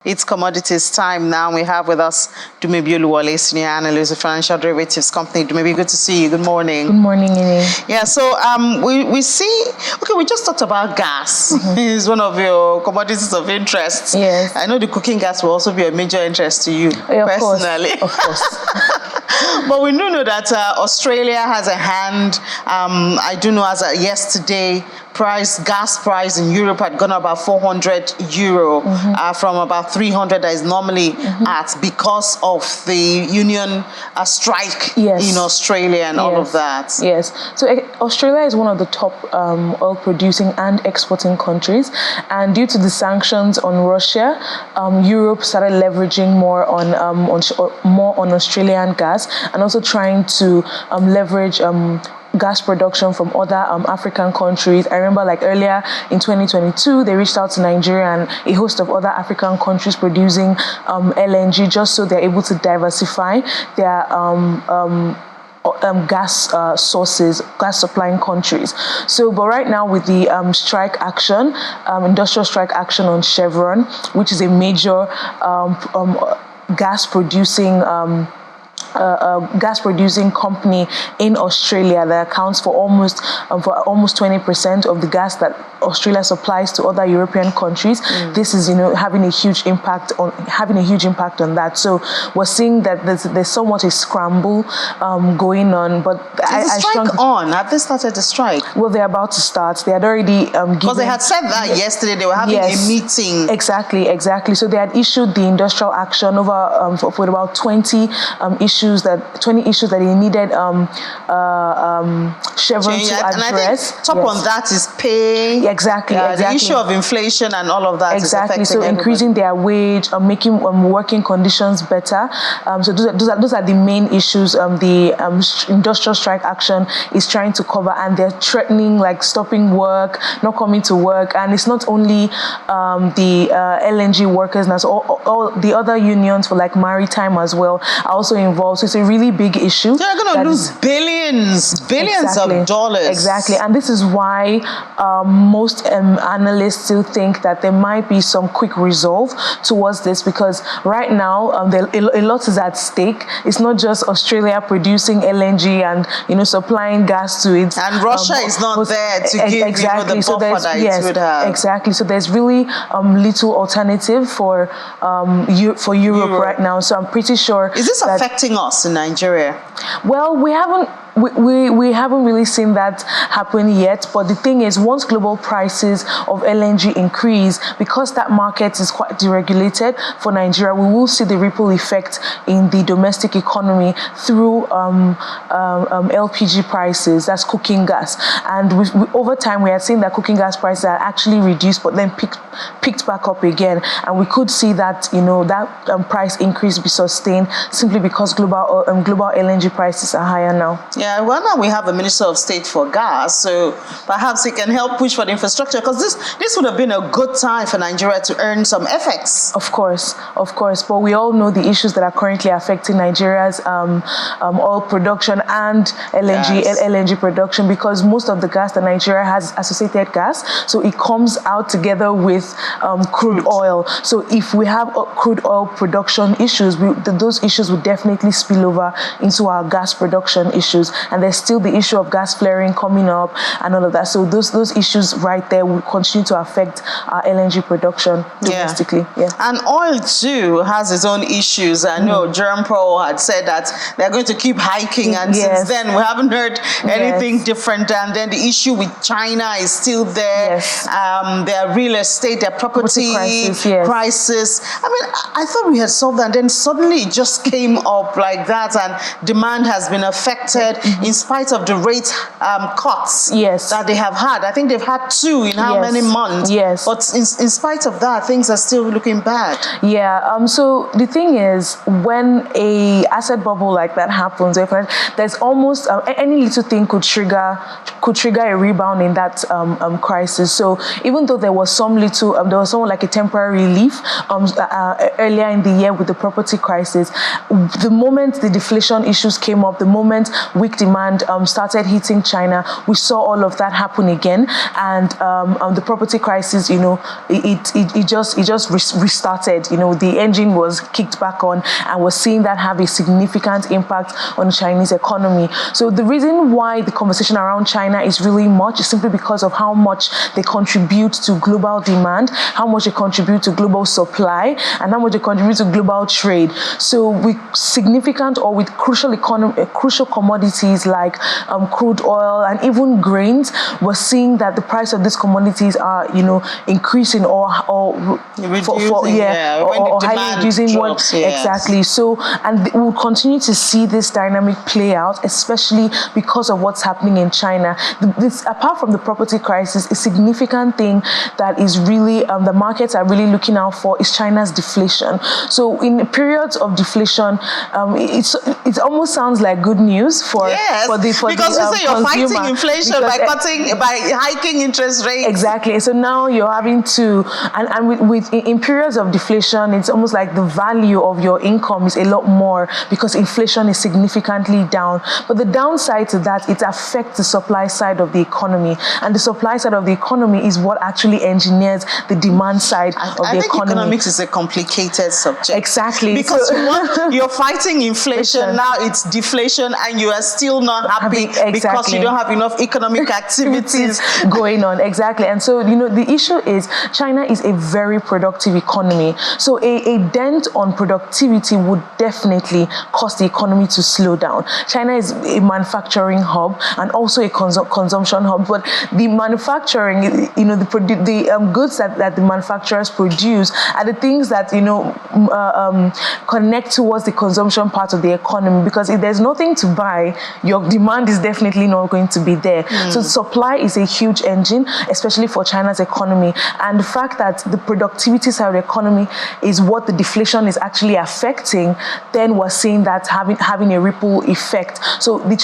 It's commodities time now. We have with us Dumebi Oluwole, senior analyst of financial derivatives company. Dumebi, good to see you. Good morning. Good morning, Ine. Yeah, so we see, okay, we just talked about gas. It's one of your commodities of interest. Yes. I know the cooking gas will also be a major interest to you, personally. Of course. But we do know that Australia has a hand. I do know as of yesterday, gas price in Europe had gone up about 400 euro from about 300 that is normally at, because of the union strike in Australia and all of that. Yes. So Australia is one of the top oil producing and exporting countries, and due to the sanctions on Russia, Europe started leveraging more on Australian gas, and also trying to leverage gas production from other African countries. I remember like earlier in 2022, they reached out to Nigeria and a host of other African countries producing LNG, just so they're able to diversify their gas sources, gas supplying countries. So, but right now with the strike action, industrial strike action on Chevron, which is a major gas producing company in Australia that accounts for almost 20% of the gas that Australia supplies to other European countries. This is having a huge impact on that. So we're seeing that there's somewhat a scramble going on. But have they started the strike? Well, they're about to start. They had already because they had said that yesterday they were having a meeting. Exactly. So they had issued the industrial action over for about 20 issues that they needed Chevron to address. And I think top on that is pay. Exactly. The issue of inflation and all of that. Exactly. So increasing their wage, making working conditions better. So those are the main issues. The industrial strike action is trying to cover, and they're threatening like stopping work, not coming to work. And it's not only the LNG workers now. So all the other unions for like maritime as well are also involved. So it's a really big issue. They're going to lose billions of dollars. Exactly. And this is why most analysts still think that there might be some quick resolve towards this, because right now a lot is at stake. It's not just Australia producing LNG and supplying gas to it. And Russia is not there to give the buffer that it would have. Exactly. So there's really little alternative for Europe right now. So I'm pretty sure. Is this affecting us in Nigeria? Well, we haven't really seen that happen yet, but the thing is, once global prices of LNG increase, because that market is quite deregulated for Nigeria, we will see the ripple effect in the domestic economy through LPG prices, that's cooking gas. And over time, we had seen that cooking gas prices are actually reduced, but then picked back up again. And we could see that, that price increase be sustained simply because global LNG prices are higher now. Yeah, well, now we have a Minister of State for Gas, so perhaps he can help push for the infrastructure, because this would have been a good time for Nigeria to earn some FX. Of course. But we all know the issues that are currently affecting Nigeria's oil production and LNG production, because most of the gas that Nigeria has associated gas, so it comes out together with crude oil. So if we have crude oil production issues, those issues would definitely spill over into our gas production issues. And there's still the issue of gas flaring coming up and all of that. So those issues right there will continue to affect our LNG production domestically. Yeah. And oil too has its own issues. I know Jerome Powell had said that they're going to keep hiking, and since then we haven't heard anything different. And then the issue with China is still there. Their real estate, their property crisis. I mean, I thought we had solved that, and then suddenly it just came up like that, and demand has been affected in spite of the rate cuts that they have had. I think they've had 2 in how many months? But in spite of that, things are still looking bad. So the thing is, when a asset bubble like that happens, there's almost any little thing could trigger a rebound in that crisis. So even though there was some like a temporary relief earlier in the year with the property crisis, the moment the deflation issues came up, the moment weak weak demand started hitting China, we saw all of that happen again, and the property crisis, it just restarted. The engine was kicked back on, and we're seeing that have a significant impact on the Chinese economy. So the reason why the conversation around China is really much is simply because of how much they contribute to global demand, how much they contribute to global supply, and how much they contribute to global trade. So with significant or with crucial commodities like crude oil and even grains, we're seeing that the price of these commodities are, increasing or highly reducing. Exactly. So, and we'll continue to see this dynamic play out, especially because of what's happening in China. This, apart from the property crisis, a significant thing that is really the markets are really looking out for is China's deflation. So, in periods of deflation, it almost sounds like good news for because you say you're fighting inflation by hiking interest rates. Exactly. So now you're having to, and in periods of deflation, it's almost like the value of your income is a lot more because inflation is significantly down. But the downside to that, it affects the supply side of the economy, and the supply side of the economy is what actually engineers the demand side of the economy. I think economics is a complicated subject. Exactly. Because you're fighting inflation, now it's deflation, and you are still not happy because you don't have enough economic activities going on. Exactly. And so, the issue is China is a very productive economy. So a dent on productivity would definitely cause the economy to slow down. China is a manufacturing hub and also a consumption hub, but the manufacturing, the goods that the manufacturers produce are the things that, connect towards the consumption part of the economy, because if there's nothing to buy, your demand is definitely not going to be there. So supply is a huge engine, especially for China's economy. And the fact that the productivity side of the economy is what the deflation is actually affecting, then we're seeing that having a ripple effect. So the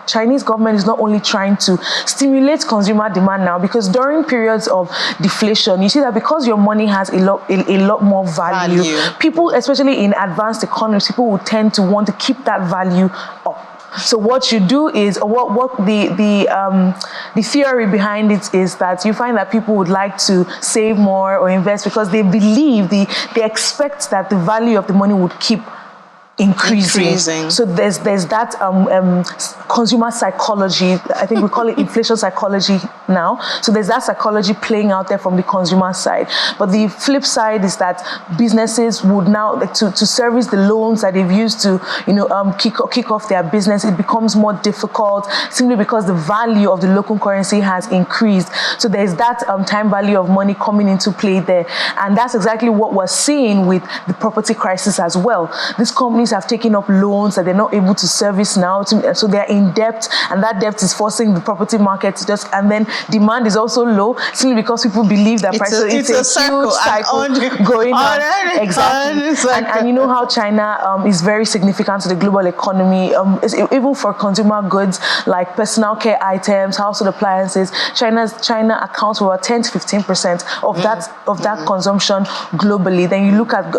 Chinese government is not only trying to stimulate consumer demand now, because during periods of deflation, you see that because your money has a lot more value, people, especially in advanced economies, people will tend to want to keep that value up. So what you do is, what the theory behind it is that you find that people would like to save more or invest because they believe, they expect that the value of the money would keep increasing. So there's that consumer psychology. I think we call it inflation psychology now. So there's that psychology playing out there from the consumer side. But the flip side is that businesses would now, to service the loans that they've used to kick off their business, it becomes more difficult simply because the value of the local currency has increased. So there's that time value of money coming into play there, and that's exactly what we're seeing with the property crisis as well. These companies have taken up loans that they're not able to service now, so they're in debt, and that debt is forcing the property market to just, and then demand is also low simply because people believe that prices, it's a huge cycle going on. Exactly. And you know how China is very significant to the global economy, even for consumer goods like personal care items, household appliances. China accounts for about 10 to 15% of that consumption globally. Then you look at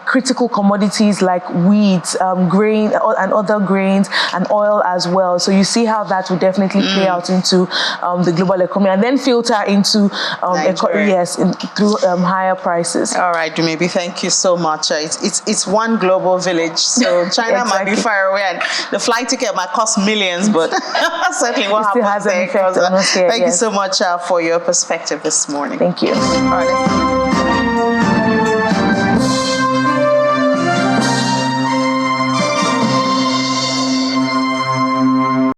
critical commodities like wheat, grain, and other grains, and oil as well. So you see how that will definitely play out into the global economy, and then filter into through higher prices. All right, maybe thank you so much. It's one global village, so China might be far away, and the flight ticket might cost millions, but certainly what happens there. Thank you so much for your perspective this morning. Thank you. All right.